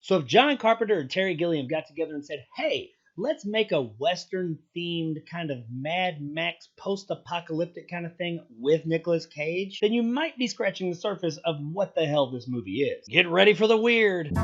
So if John Carpenter and Terry Gilliam got together and said, hey, let's make a Western-themed kind of Mad Max post-apocalyptic kind of thing with Nicolas Cage, then you might be scratching the surface of what the hell this movie is. Get ready for the weird.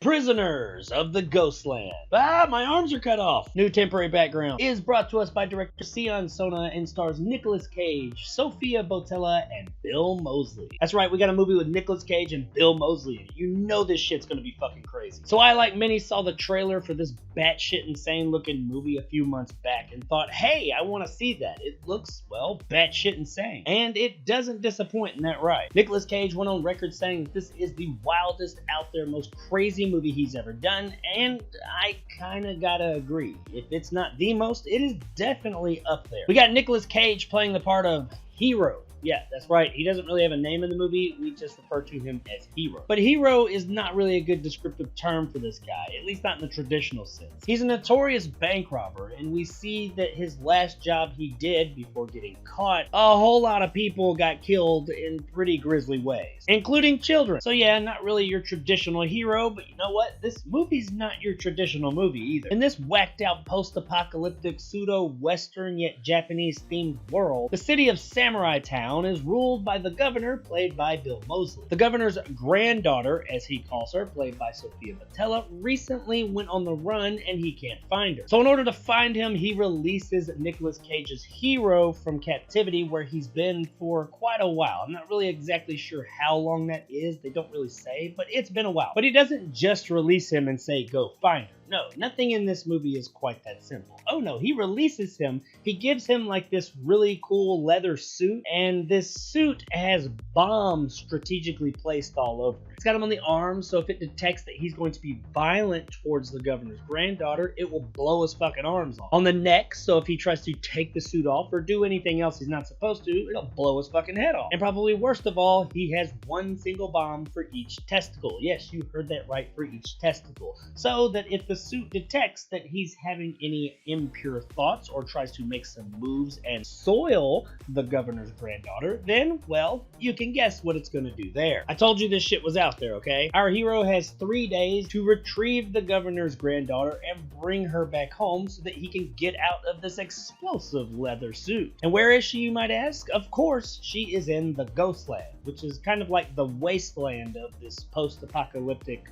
Prisoners of the Ghostland. My arms are cut off. New temporary background is brought to us by director Sion Sona and stars Nicolas Cage, Sophia Boutella, and Bill Moseley. That's right, we got a movie with Nicolas Cage and Bill Moseley in it. You know this shit's gonna be fucking crazy. So I, like many, saw the trailer for this batshit insane looking movie a few months back and thought, hey, I want to see that. It looks, well, batshit insane. And it doesn't disappoint in that right. Nicolas Cage went on record saying that this is the wildest, out there, most crazy movie he's ever done, and I kinda gotta agree. If it's not the most, it is definitely up there. We got Nicolas Cage playing the part of Hero. Yeah, that's right. He doesn't really have a name in the movie. We just refer to him as Hero. But Hero is not really a good descriptive term for this guy, at least not in the traditional sense. He's a notorious bank robber, and we see that his last job he did before getting caught, a whole lot of people got killed in pretty grisly ways, including children. So yeah, not really your traditional hero, but you know what? This movie's not your traditional movie either. In this whacked out post-apocalyptic pseudo-western yet Japanese-themed world, the city of Samurai Town is ruled by the governor, played by Bill Moseley. The governor's granddaughter, as he calls her, played by Sophia Boutella, recently went on the run and he can't find her. So in order to find him, he releases Nicolas Cage's Hero from captivity, where he's been for quite a while. I'm not really exactly sure how long that is. They don't really say, but it's been a while. But he doesn't just release him and say, go find her. No, nothing in this movie is quite that simple. Oh no, he releases him. He gives him like this really cool leather suit, and this suit has bombs strategically placed all over it. It's got him on the arms, so if it detects that he's going to be violent towards the governor's granddaughter, it will blow his fucking arms off. On the neck, so if he tries to take the suit off or do anything else he's not supposed to, it'll blow his fucking head off. And probably worst of all, he has one single bomb for each testicle. Yes, you heard that right, for each testicle. So that if the suit detects that he's having any impure thoughts or tries to make some moves and soil the governor's granddaughter, then, well, you can guess what it's gonna do there. I told you this shit was out there, okay? Our hero has 3 days to retrieve the governor's granddaughter and bring her back home so that he can get out of this explosive leather suit. And where is she, you might ask? Of course, she is in the Ghostland, which is kind of like the wasteland of this post-apocalyptic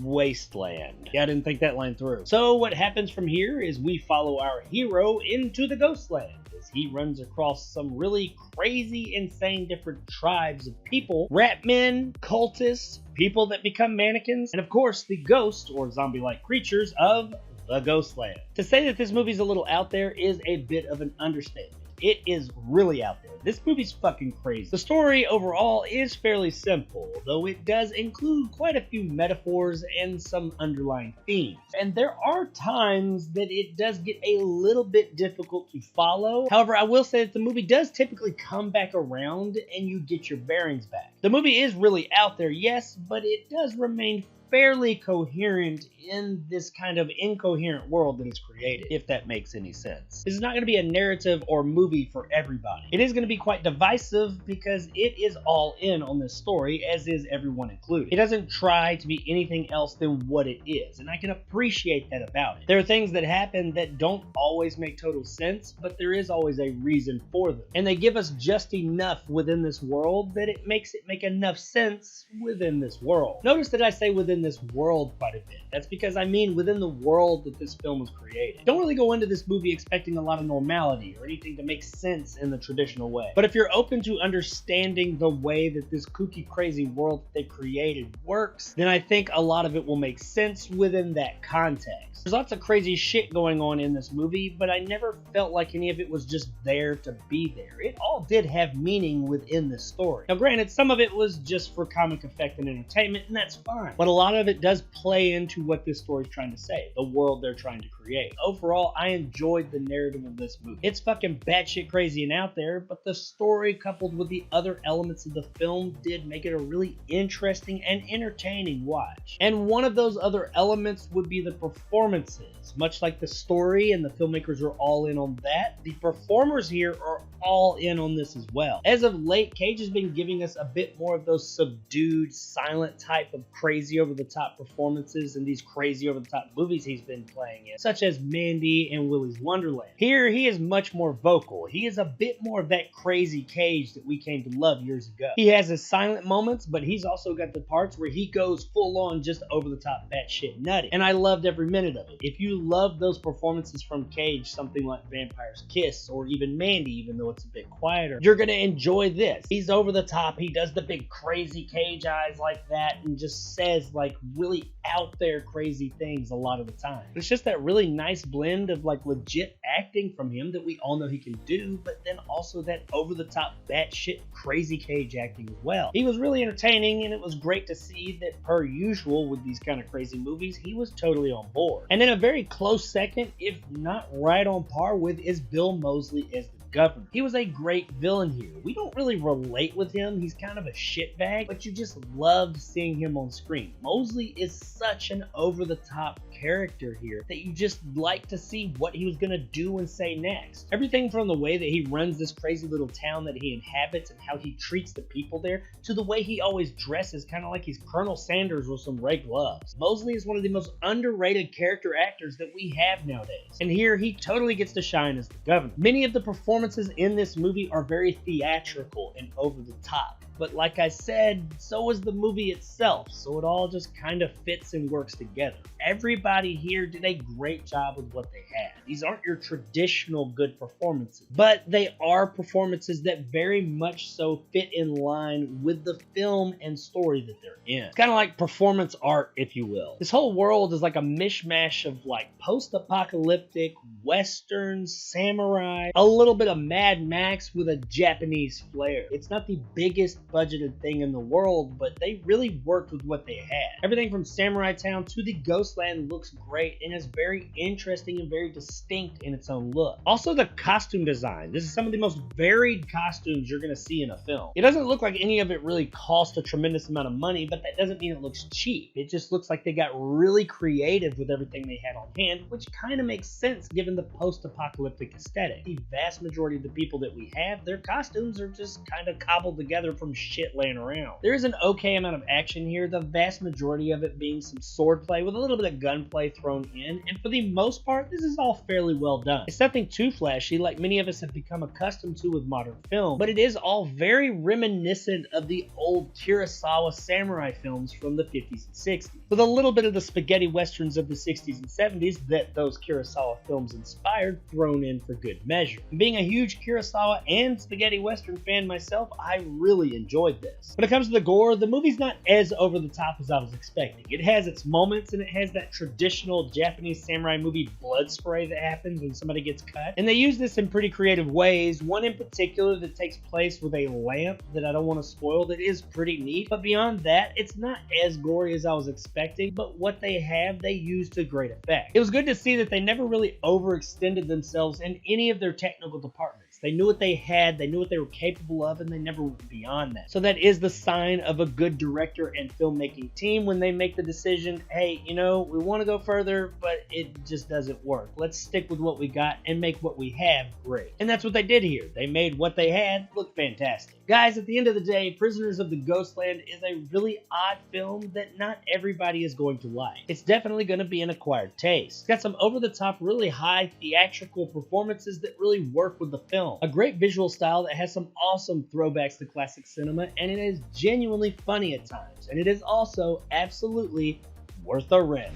wasteland. Yeah, I didn't think that line through. So what happens from here is we follow our hero into the Ghostland as he runs across some really crazy, insane different tribes of people, rat men, cultists, people that become mannequins, and of course the ghost or zombie-like creatures of the Ghostland. To say that this movie's a little out there is a bit of an understatement. It is really out there. This movie's fucking crazy. The story overall is fairly simple, though it does include quite a few metaphors and some underlying themes. And there are times that it does get a little bit difficult to follow. However, I will say that the movie does typically come back around and you get your bearings back. The movie is really out there, yes, but it does remain fairly coherent in this kind of incoherent world that is created, if that makes any sense. This is not going to be a narrative or movie for everybody. It is going to be quite divisive because it is all in on this story, as is everyone included. It doesn't try to be anything else than what it is, and I can appreciate that about it. There are things that happen that don't always make total sense, but there is always a reason for them. And they give us just enough within this world that it makes it make enough sense within this world. Notice that I say within this world quite a bit. That's because I mean within the world that this film was created. Don't really go into this movie expecting a lot of normality or anything to make sense in the traditional way. But if you're open to understanding the way that this kooky, crazy world that they created works, then I think a lot of it will make sense within that context. There's lots of crazy shit going on in this movie, but I never felt like any of it was just there to be there. It all did have meaning within the story. Now granted, some of it was just for comic effect and entertainment, and that's fine. But a lot lot of it does play into what this story's trying to say, the world they're trying to create. Overall, I enjoyed the narrative of this movie. It's fucking batshit crazy and out there, but the story coupled with the other elements of the film did make it a really interesting and entertaining watch. And one of those other elements would be the performances. Much like the story and the filmmakers are all in on that, the performers here are all in on this as well. As of late, Cage has been giving us a bit more of those subdued, silent type of crazy over-the-top performances in these crazy over-the-top movies he's been playing in, such as Mandy and Willy's Wonderland. Here, he is much more vocal. He is a bit more of that crazy Cage that we came to love years ago. He has his silent moments, but he's also got the parts where he goes full-on just over-the-top batshit nutty, and I loved every minute of it. If you love those performances from Cage, something like Vampire's Kiss or even Mandy, even though it's a bit quieter, you're gonna enjoy this. He's over the top, he does the big crazy Cage eyes like that and just says like really out there crazy things a lot of the time. It's just that really nice blend of like legit acting from him that we all know he can do, but then also that over the top batshit crazy Cage acting as well. He was really entertaining, and it was great to see that, per usual with these kind of crazy movies, he was totally on board. And then a very close second, if not right on par with, is Bill Moseley as the governor. He was a great villain here. We don't really relate with him. He's kind of a shitbag, but you just loved seeing him on screen. Moseley is such an over-the-top character here that you just like to see what he was gonna do and say next. Everything from the way that he runs this crazy little town that he inhabits and how he treats the people there, to the way he always dresses kind of like he's Colonel Sanders with some red gloves. Moseley is one of the most underrated character actors that we have nowadays, and here he totally gets to shine as the governor. Many of the performances in this movie are very theatrical and over the top. But like I said, so is the movie itself, so it all just kind of fits and works together. Everybody here did a great job with what they had. These aren't your traditional good performances, but they are performances that very much so fit in line with the film and story that they're in. It's kind of like performance art, if you will. This whole world is like a mishmash of like post-apocalyptic, westerns, samurai, a little bit of Mad Max with a Japanese flair. It's not the biggest budgeted thing in the world, but they really worked with what they had. Everything from Samurai Town to the Ghostland looks great and is very interesting and very distinct in its own look. Also, the costume design. This is some of the most varied costumes you're going to see in a film. It doesn't look like any of it really cost a tremendous amount of money, but that doesn't mean it looks cheap. It just looks like they got really creative with everything they had on hand, which kind of makes sense given the post-apocalyptic aesthetic. The vast majority of the people that we have, their costumes are just kind of cobbled together from shit laying around. There is an okay amount of action here, the vast majority of it being some swordplay with a little bit of gunplay thrown in, and for the most part, this is all fairly well done. It's nothing too flashy like many of us have become accustomed to with modern film, but it is all very reminiscent of the old Kurosawa samurai films from the 50s and 60s, with a little bit of the spaghetti westerns of the 60s and 70s that those Kurosawa films inspired thrown in for good measure. And being a huge Kurosawa and spaghetti western fan myself, I really enjoyed this. When it comes to the gore, the movie's not as over the top as I was expecting. It has its moments, and it has that traditional Japanese samurai movie blood spray that happens when somebody gets cut. And they use this in pretty creative ways. One in particular that takes place with a lamp that I don't want to spoil that is pretty neat. But beyond that, it's not as gory as I was expecting, but what they have, they use to great effect. It was good to see that they never really overextended themselves in any of their technical departments. They knew what they had, they knew what they were capable of, and they never went beyond that. So that is the sign of a good director and filmmaking team when they make the decision, hey, you know, we want to go further, but it just doesn't work. Let's stick with what we got and make what we have great. And that's what they did here. They made what they had look fantastic. Guys, at the end of the day, Prisoners of the Ghostland is a really odd film that not everybody is going to like. It's definitely going to be an acquired taste. It's got some over-the-top, really high theatrical performances that really work with the film. A great visual style that has some awesome throwbacks to classic cinema, and it is genuinely funny at times. And it is also absolutely worth a rent.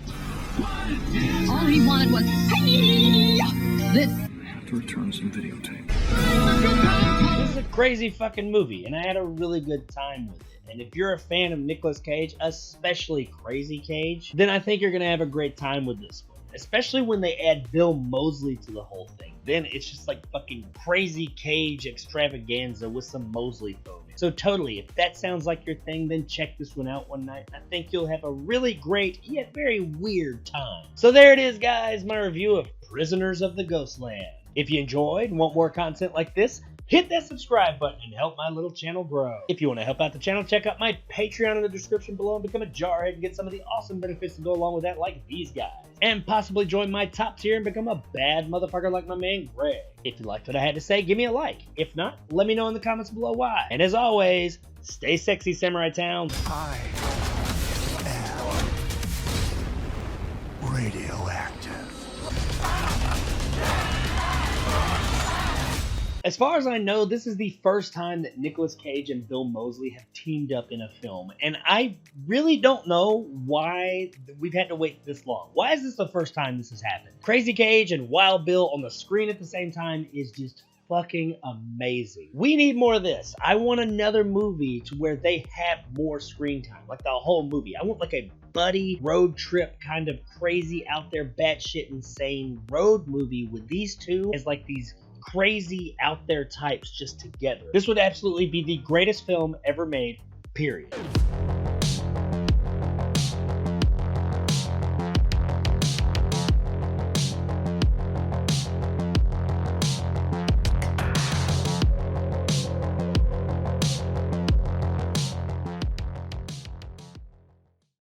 All he wanted was, hey, this. I have to return some videotape. This is a crazy fucking movie, and I had a really good time with it. And if you're a fan of Nicolas Cage, especially Crazy Cage, then I think you're going to have a great time with this one. Especially when they add Bill Moseley to the whole thing. Then it's just like fucking Crazy Cage extravaganza with some Moseley thrown in. So totally, if that sounds like your thing, then check this one out one night. I think you'll have a really great, yet very weird time. So there it is, guys, my review of Prisoners of the Ghostland. If you enjoyed and want more content like this, hit that subscribe button and help my little channel grow. If you want to help out the channel, check out my Patreon in the description below and become a jarhead and get some of the awesome benefits to go along with that, like these guys. And possibly join my top tier and become a bad motherfucker like my man Greg. If you liked what I had to say, give me a like. If not, let me know in the comments below why. And as always, stay sexy, Samurai Town. I am radioactive. As far as I know, this is the first time that Nicolas Cage and Bill Moseley have teamed up in a film, and I really don't know why we've had to wait this long. Why is this the first time this has happened? Crazy Cage and Wild Bill on the screen at the same time is just fucking amazing. We need more of this. I want another movie to where they have more screen time, like the whole movie. I want like a buddy road trip kind of crazy out there batshit insane road movie with these two as like these crazy out there types just together. This would absolutely be the greatest film ever made, period.